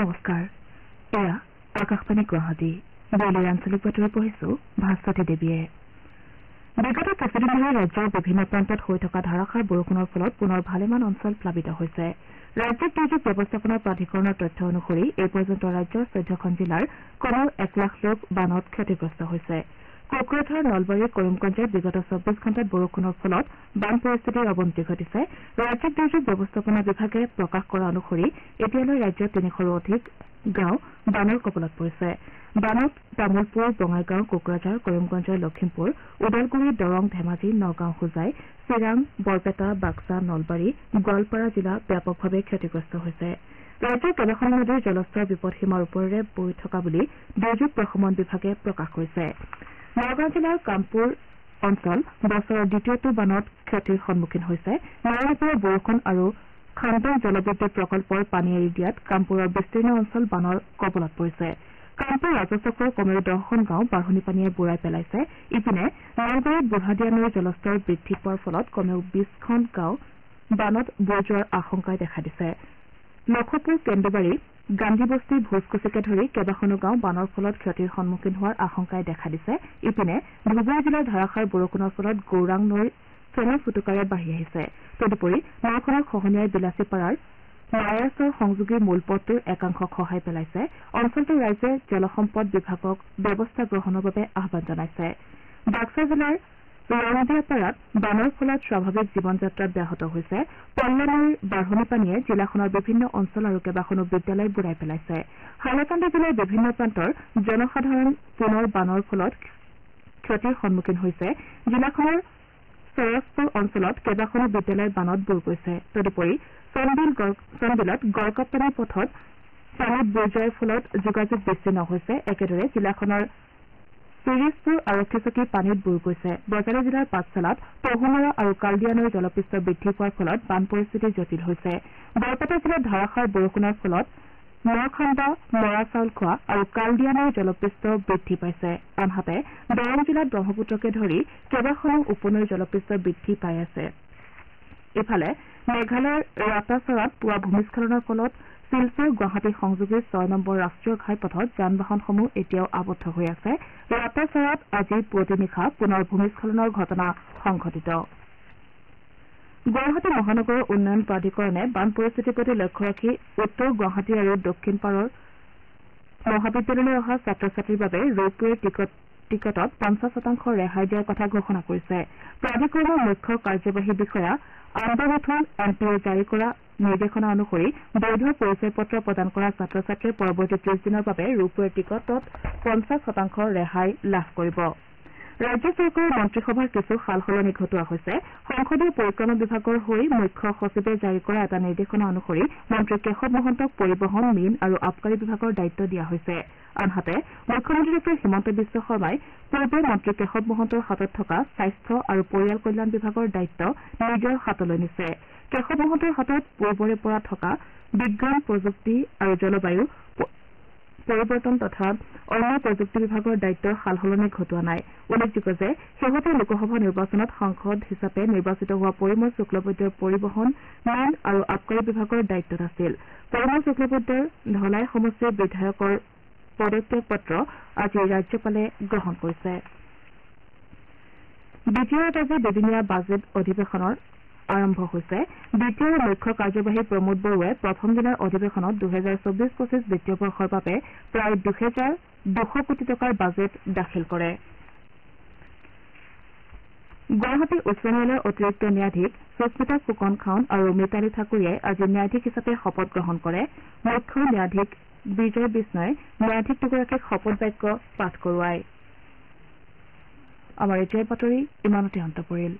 নমস্কাৰ এয়া আকাশবাণী গুৱাহাটী দিল্লীৰ আঞ্চলিক বাতৰি পঢ়িছো ভাস্বতী দেৱীয়ে বিগত কিছুদিন ধৰি ৰাজ্যৰ বিভিন্ন প্ৰান্তত হৈ থকা ধাৰাসাৰ বৰষুণৰ ফলত পুনৰ ভালেমান অঞ্চল প্লাবিত হৈছে ৰাজ্যিক দুৰ্যোগ ব্যৱস্থাপনা প্ৰাধিকৰণৰ তথ্য অনুসৰি এই পৰ্যন্ত ৰাজ্যৰ 14খন জিলাৰ কমেও 1 লাখ লোক বানত ক্ষতিগ্ৰস্ত হৈছে কোকৰাঝাৰ নলবাৰী কৰিমগঞ্জত বিগত 24 ঘণ্টাত বৰষুণৰ ফলত বান পৰিস্থিতিৰ অৱনতি ঘটিছে ৰাজ্যিক দুৰ্যোগ ব্যৱস্থাপনা বিভাগে প্ৰকাশ কৰা অনুসৰি এতিয়ালৈ ৰাজ্যত 300ৰো অধিক গাঁও বানৰ কবলত পৰিছে বানত তামুলপুৰ বঙাইগাঁও কোকৰাঝাৰ কৰিমগঞ্জৰ লখিমপুৰ ওদালগুৰি দৰং ধেমাজি নগাঁও হোজাই চিৰাং বৰপেটা বাক্সা নলবাৰী গোৱালপাৰা জিলা ব্যাপকভাৱে ক্ষতিগ্ৰস্ত হৈছে ৰাজ্যৰ কেইবাখনো নদীৰ জলস্তৰ বিপদসীমাৰ ওপৰেৰে বৈ থকা বুলি দুৰ্যোগ প্ৰশমন বিভাগে প্ৰকাশ কৰিছে নগাঁও জিলাৰ কামপুৰ অঞ্চল বছৰৰ দ্বিতীয়টো বানত ক্ষতিৰ সন্মুখীন হৈছে নাৰায়ণপুৰৰ বৰষুণ আৰু খান্দং জলবিদ্যুৎ প্ৰকল্পৰ পানী এৰি দিয়াত কামপুৰৰ বিস্তীৰ্ণ অঞ্চল বানৰ কবলত পৰিছে কামপুৰ ৰাজচক্ৰৰ কমেও 10খন গাঁও বাঢ়নি পানীয়ে বুৰাই পেলাইছে ইপিনে নলবাৰীত বুঢ়াদিয়া নৈৰ জলস্তৰ বৃদ্ধি পোৱাৰ ফলত কমেও 20খন গাঁও বানত বুৰ যোৱাৰ আশংকাই দেখা দিছে লখপুৰ কেন্দুবাৰী গান্ধীবস্তি ভোজকুচিকে ধৰি কেইবাখনো গাঁও বানৰ ফলত ক্ষতিৰ সন্মুখীন হোৱাৰ আশংকাই দেখা দিছে ইপিনে ধুবুৰী জিলাৰ ধাৰাসাৰ বৰষুণৰ ফলত গৌৰাং নৈৰ ফেনী ফুটুকাৰে বাঢ়ি আহিছে তদুপৰি নৈখনৰ খহনীয়াই বিলাচীপাৰাৰ নায়াচৰ সংযোগী মূল পথটোৰ একাংশ খহাই পেলাইছে অঞ্চলটোৰ ৰাইজে জলসম্পদ বিভাগক ব্যৱস্থা গ্ৰহণৰ বাবে আহ্বান জনাইছে বাক্সা জিলাৰ ৰংদিয়াপাৰাত বানৰ ফলত স্বাভাৱিক জীৱন যাত্ৰা ব্যাহত হৈছে পল্লা নৈৰ বাঢ়নি পানীয়ে জিলাখনৰ বিভিন্ন অঞ্চল আৰু কেইবাখনো বিদ্যালয় বুৰাই পেলাইছে হাইলাকান্দি জিলাৰ বিভিন্ন প্ৰান্তৰ জনসাধাৰণ পুনৰ বানৰ ফলত ক্ষতিৰ সন্মুখীন হৈছে জিলাখনৰ চৰজপুৰ অঞ্চলত কেইবাখনো বিদ্যালয় বানত বুৰ গৈছে তদুপৰি চন্দিলত গড়কাপ্তানী পথত পানীত বুৰ যোৱাৰ ফলত যোগাযোগ বিচ্ছিন্ন হৈছে একেদৰে জিলাখনৰ চিৰিজপুৰ আৰক্ষী চকী পানীত বুৰ গৈছে বজালী জিলাৰ পাঠশালাত পহুমৰা আৰু কালদিয়া নৈৰ জলপৃষ্ঠ বৃদ্ধি পোৱাৰ ফলত বান পৰিস্থিতি জটিল হৈছে বৰপেটা জিলাত ধাৰাসাৰ বৰষুণৰ ফলত নৰখান্দা মৰা চাউল খোৱা আৰু কালদিয়া নৈৰ জলপৃষ্ঠ বৃদ্ধি পাইছে আনহাতে দৰং জিলাত ব্ৰহ্মপুত্ৰকে ধৰি কেইবাখনো উপনৈৰ জলপৃষ্ঠ বৃদ্ধি পাই আছে ইফালে মেঘালয়ৰ ৰাতাচৰাত পুৱা ভূমিস্খলনৰ ফলত শিলচৰ গুৱাহাটী সংযোগী 6 নম্বৰ ৰাষ্ট্ৰীয় ঘাইপথত যান বাহনসমূহ এতিয়াও আবদ্ধ হৈ আছে ৰাতাচৰাত আজি পুৱতি নিশা পুনৰ ভূমিস্খলনৰ ঘটনা সংঘটিত গুৱাহাটী মহানগৰ উন্নয়ন প্ৰাধিকৰণে বান পৰিস্থিতিৰ প্ৰতি লক্ষ্য ৰাখি উত্তৰ গুৱাহাটী আৰু দক্ষিণ পাৰৰ মহাবিদ্যালয়লৈ অহা ছাত্ৰ ছাত্ৰীৰ বাবে ৰোপৱেৰ টিকটত 50% ৰেহাই দিয়াৰ কথা ঘোষণা কৰিছে প্ৰাধিকৰণৰ মুখ্য কাৰ্যবাহী বিষয়া আন্দাৰথন এনপিএ জাৰি কৰা নিৰ্দেশনা অনুসৰি বৈধ পৰিচয় পত্ৰ প্ৰদান কৰা ছাত্ৰ ছাত্ৰীয়ে পৰৱৰ্তী 30 দিনৰ বাবে ৰোপৱেৰ টিকটত 50% ৰেহাই লাভ কৰিব ৰাজ্য চৰকাৰৰ মন্ত্ৰীসভাৰ কিছু সাল সলনি ঘটোৱা হৈছে সংসদীয় পৰিক্ৰমা বিভাগৰ হৈ মুখ্য সচিবে জাৰি কৰা এটা নিৰ্দেশনা অনুসৰি মন্ত্ৰী কেশৱ মহন্তক পৰিবহণ মীন আৰু আবকাৰী বিভাগৰ দায়িত্ব দিয়া হৈছে আনহাতে মুখ্যমন্ত্ৰী ডঃ হিমন্ত বিশ্ব শৰ্মাই পূৰ্বে মন্ত্ৰী কেশৱ মহন্তৰ হাতত থকা স্বাস্থ্য আৰু পৰিয়াল কল্যাণ বিভাগৰ দায়িত্ব নিজৰ হাতলৈ নিছে কেশৱ মহন্তৰ হাতত পূৰ্বৰে পৰা থকা বিজ্ঞান প্ৰযুক্তি আৰু জলবায়ু পৰিৱৰ্তন তথা অন্য প্ৰযুক্তি বিভাগৰ দায়িত্বৰ সাল সলনি ঘটোৱা নাই উল্লেখযোগ্য যে শেহতীয়া লোকসভা নিৰ্বাচনত সাংসদ হিচাপে নিৰ্বাচিত হোৱা পৰিমল শুক্লবৈদ্যৰ পৰিবহণ মীন আৰু আবকাৰী বিভাগৰ দায়িত্বত আছিল পৰিমল শুক্লবৈদ্যৰ ধলাই সমষ্টিৰ বিধায়কৰ পদত্যাগ পত্ৰ আজি ৰাজ্যপালে গ্ৰহণ কৰিছে দ্বিতীয় এটা দুদিনীয়া বাজেট অধিৱেশনৰ আৰম্ভ হৈছে দ্বিতীয় মুখ্য কাৰ্যবাহী প্ৰমোদ বড়োৱে প্ৰথম দিনৰ অধিৱেশনত 2024-25 বিত্তীয় বৰ্ষৰ বাবে প্ৰায় 2,200 কোটি টকাৰ বাজেট দাখিল কৰে গুৱাহাটী উচ্চ ন্যায়ালয়ৰ অতিৰিক্ত ন্যায়াধীশ সুস্মিতা ফুকন খাউন আৰু মিতালী ঠাকুৰীয়াই আজি ন্যায়াধীশ হিচাপে শপত গ্ৰহণ কৰে মুখ্য ন্যায়াধীশ বিজয় বিষ্ণই ন্যায়াধীশ দুগৰাকীক শপত বাক্য পাঠ কৰোৱায় আমাৰ এতিয়াৰ বাতৰি ইমানতে অন্ত পৰিল।